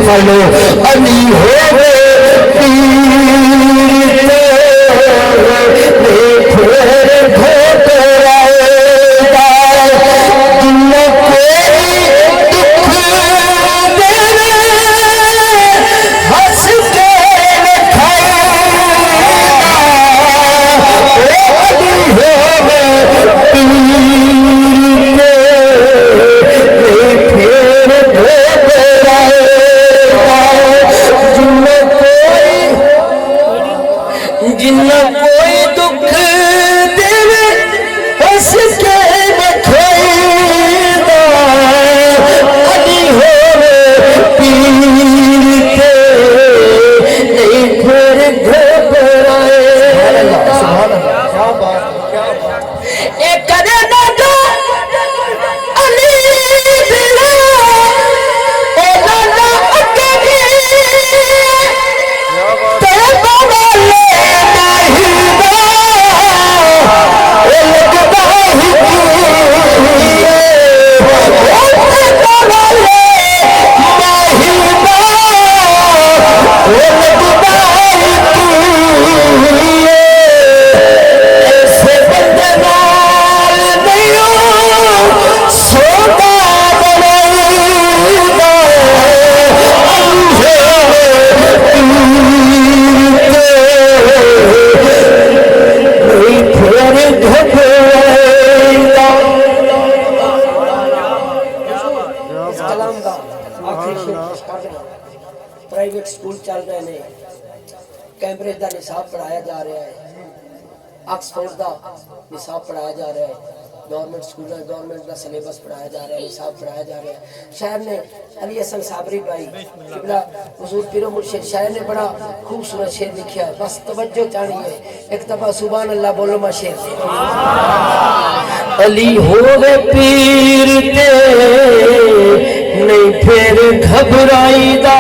फरमालो अली हो private school चल रहे हैं, कैम्ब्रिज का निसाब पढ़ाया जा रहा है, ऑक्सफोर्ड का निसाब पढ़ाया जा रहा है, गवर्नमेंट स्कूल गवर्नमेंट का सिलेबस पढ़ाया जा रहा है, निसाब पढ़ाया जा रहा है। शायर ने अली हसन साबरी भाई किबला हुजूर पीरो मुर्शिद शायर ने बड़ा खूबसूरत शेर लिखा है, बस तवज्जो चाहनी है। एक दफा सुभान अल्लाह बोलो मा शेर अली होवे पीर ते नहीं फिर घबराईदा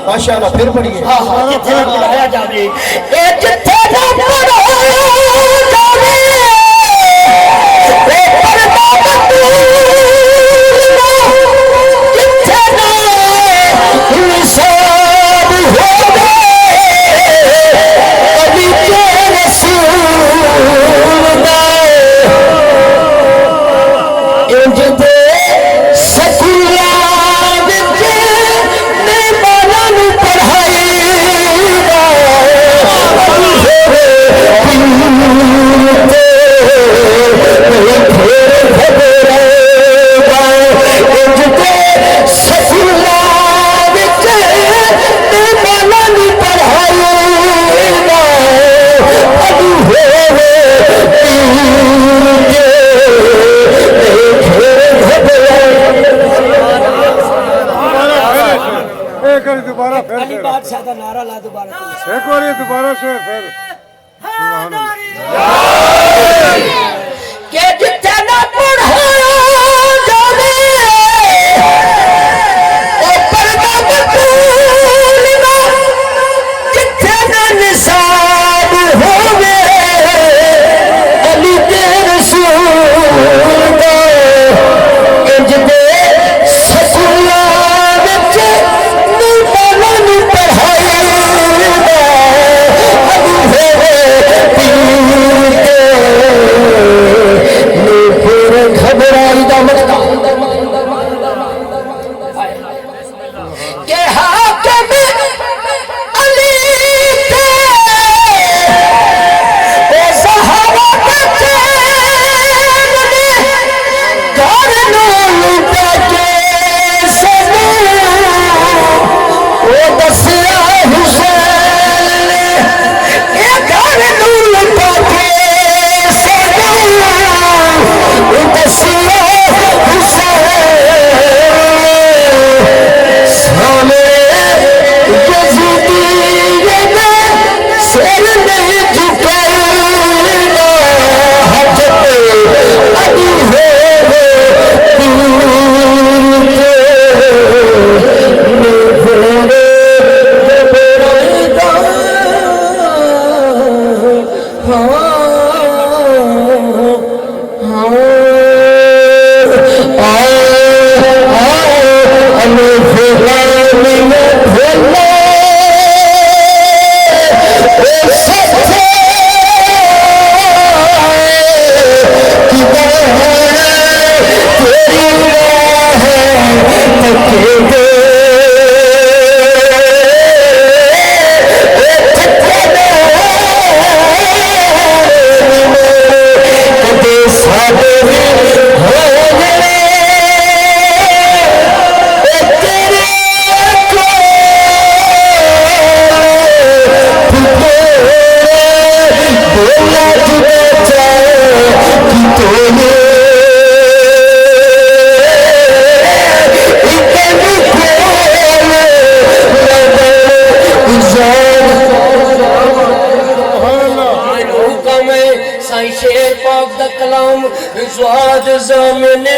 माशाअल्लाह फिर पढ़िए। हाँ हाँ जिथे पढ़ाया जावे अली बादशाह का नारा ला दोबारा एक बार ये दोबारा से फिर के जिथे ना पढ़ाया जावे ओ पर्दा बतूल ना जिथे ना निसाब होवे अली दे रसूल दा इंज दे ससुला विच नी पढ़ाई दा अली शेर पाक दा कलाम स्वाद ज़मीन